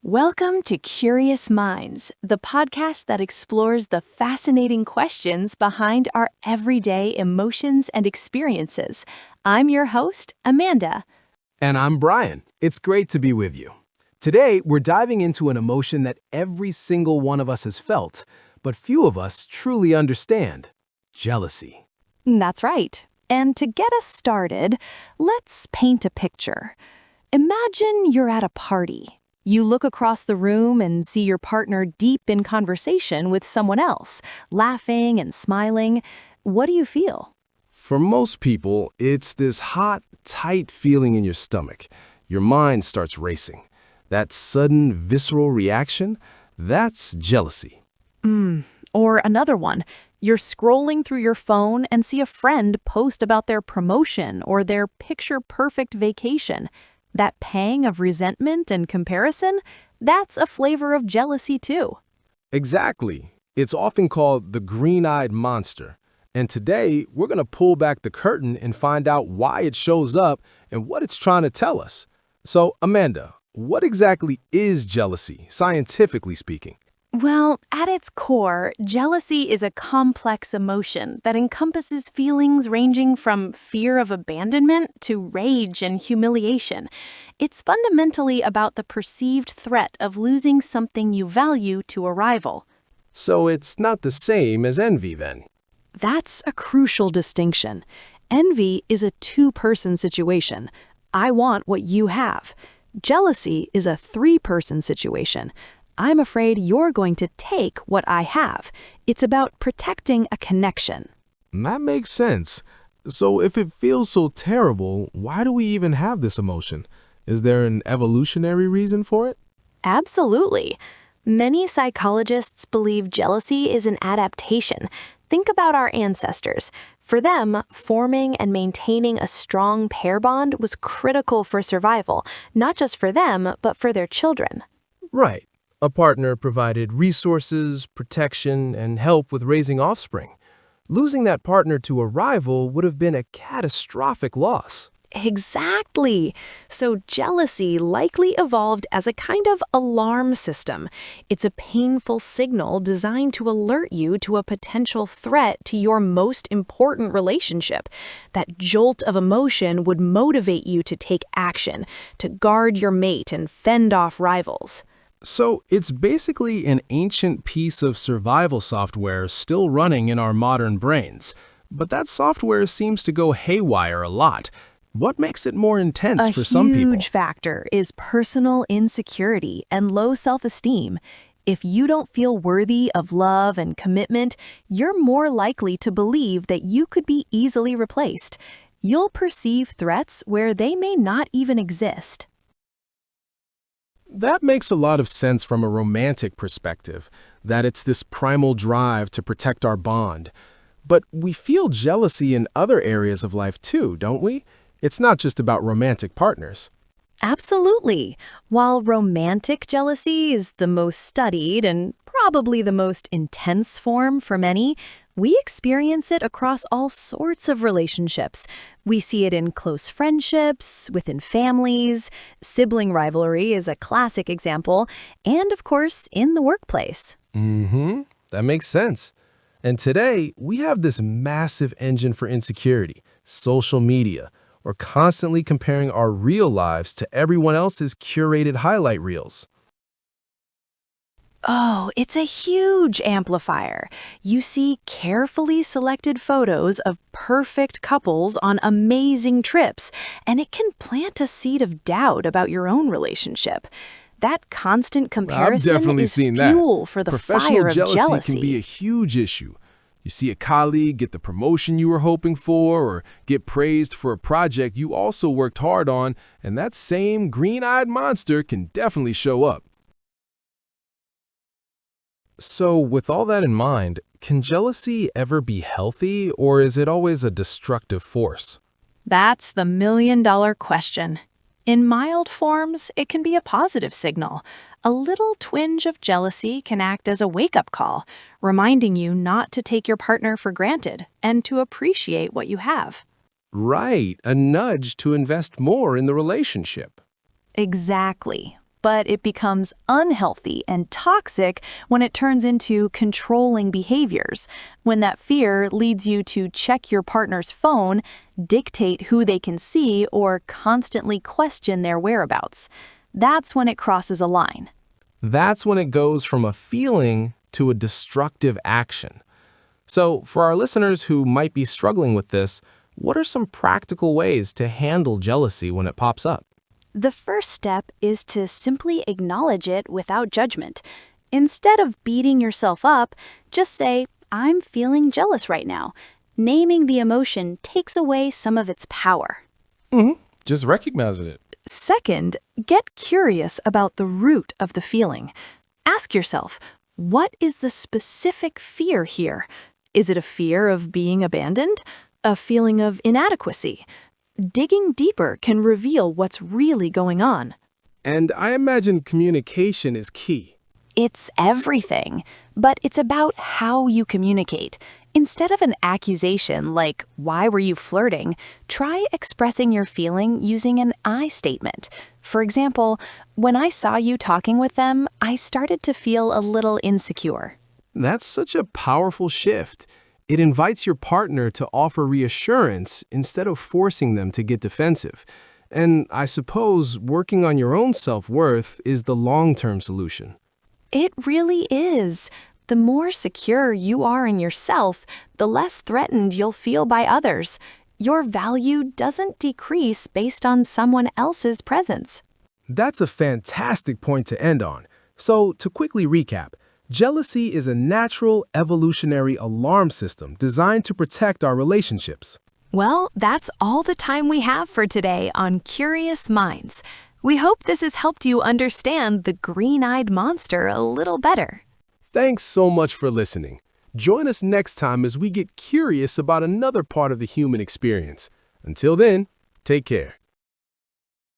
Welcome to Curious Minds, the podcast that explores the fascinating questions behind our everyday emotions and experiences. I'm your host, Amanda. And I'm Brian. It's great to be with you. Today, we're diving into an emotion that every single one of us has felt, but few of us truly understand: jealousy. That's right. And to get us started, let's paint a picture. Imagine you're at a party. You look across the room and see your partner deep in conversation with someone else, laughing and smiling. What do you feel? For most people, it's this hot, tight feeling in your stomach. Your mind starts racing. That sudden, visceral reaction, that's jealousy. Or another one, you're scrolling through your phone and see a friend post about their promotion or their picture-perfect vacation. That pang of resentment and comparison, that's a flavor of jealousy too. Exactly. It's often called the green-eyed monster. And today, we're going to pull back the curtain and find out why it shows up and what it's trying to tell us. So, Amanda, what exactly is jealousy, scientifically speaking? Well, at its core, jealousy is a complex emotion that encompasses feelings ranging from fear of abandonment to rage and humiliation. It's fundamentally about the perceived threat of losing something you value to a rival. So it's not the same as envy, then? That's a crucial distinction. Envy is a two-person situation. I want what you have. Jealousy is a three-person situation. I'm afraid you're going to take what I have. It's about protecting a connection. That makes sense. So if it feels so terrible, why do we even have this emotion? Is there an evolutionary reason for it? Absolutely. Many psychologists believe jealousy is an adaptation. Think about our ancestors. For them, forming and maintaining a strong pair bond was critical for survival, not just for them, but for their children. Right. A partner provided resources, protection, and help with raising offspring. Losing that partner to a rival would have been a catastrophic loss. Exactly. So jealousy likely evolved as a kind of alarm system. It's a painful signal designed to alert you to a potential threat to your most important relationship. That jolt of emotion would motivate you to take action, to guard your mate and fend off rivals. So it's basically an ancient piece of survival software still running in our modern brains. But that software seems to go haywire a lot. What makes it more intense for some people? A huge factor is personal insecurity and low self-esteem. If you don't feel worthy of love and commitment, you're more likely to believe that you could be easily replaced. You'll perceive threats where they may not even exist. That makes a lot of sense from a romantic perspective, that it's this primal drive to protect our bond. But we feel jealousy in other areas of life too, don't we? It's not just about romantic partners. Absolutely. While romantic jealousy is the most studied and probably the most intense form for many, we experience it across all sorts of relationships. We see it in close friendships, within families, sibling rivalry is a classic example, and of course, in the workplace. That makes sense. And today, we have this massive engine for insecurity, social media. We're constantly comparing our real lives to everyone else's curated highlight reels. Oh, it's a huge amplifier. You see carefully selected photos of perfect couples on amazing trips, and it can plant a seed of doubt about your own relationship. That constant comparison is fuel for the fire of jealousy. Professional jealousy can be a huge issue. You see a colleague get the promotion you were hoping for or get praised for a project you also worked hard on, and that same green-eyed monster can definitely show up. So, with all that in mind, can jealousy ever be healthy, or is it always a destructive force? That's the million-dollar question. In mild forms, it can be a positive signal. A little twinge of jealousy can act as a wake-up call, reminding you not to take your partner for granted and to appreciate what you have. Right, a nudge to invest more in the relationship. Exactly. but it becomes unhealthy and toxic when it turns into controlling behaviors, when that fear leads you to check your partner's phone, dictate who they can see, or constantly question their whereabouts. That's when it crosses a line. That's when it goes from a feeling to a destructive action. So, for our listeners who might be struggling with this, what are some practical ways to handle jealousy when it pops up? The first step is to simply acknowledge it without judgment. Instead of beating yourself up, just say, "I'm feeling jealous right now." Naming the emotion takes away some of its power. Just recognizing it. Second, get curious about the root of the feeling. Ask yourself, what is the specific fear here? Is it a fear of being abandoned? A feeling of inadequacy? Digging deeper can reveal what's really going on. And I imagine communication is key. It's everything, but it's about how you communicate. Instead of an accusation like, "Why were you flirting?" try expressing your feeling using an I statement. For example, "When I saw you talking with them, I started to feel a little insecure." That's such a powerful shift. It invites your partner to offer reassurance instead of forcing them to get defensive. And I suppose working on your own self-worth is the long-term solution. It really is. The more secure you are in yourself, the less threatened you'll feel by others. Your value doesn't decrease based on someone else's presence. That's a fantastic point to end on. So, to quickly recap, jealousy is a natural evolutionary alarm system designed to protect our relationships. Well, that's all the time we have for today on Curious Minds. We hope this has helped you understand the green-eyed monster a little better. Thanks so much for listening. Join us next time as we get curious about another part of the human experience. Until then, take care.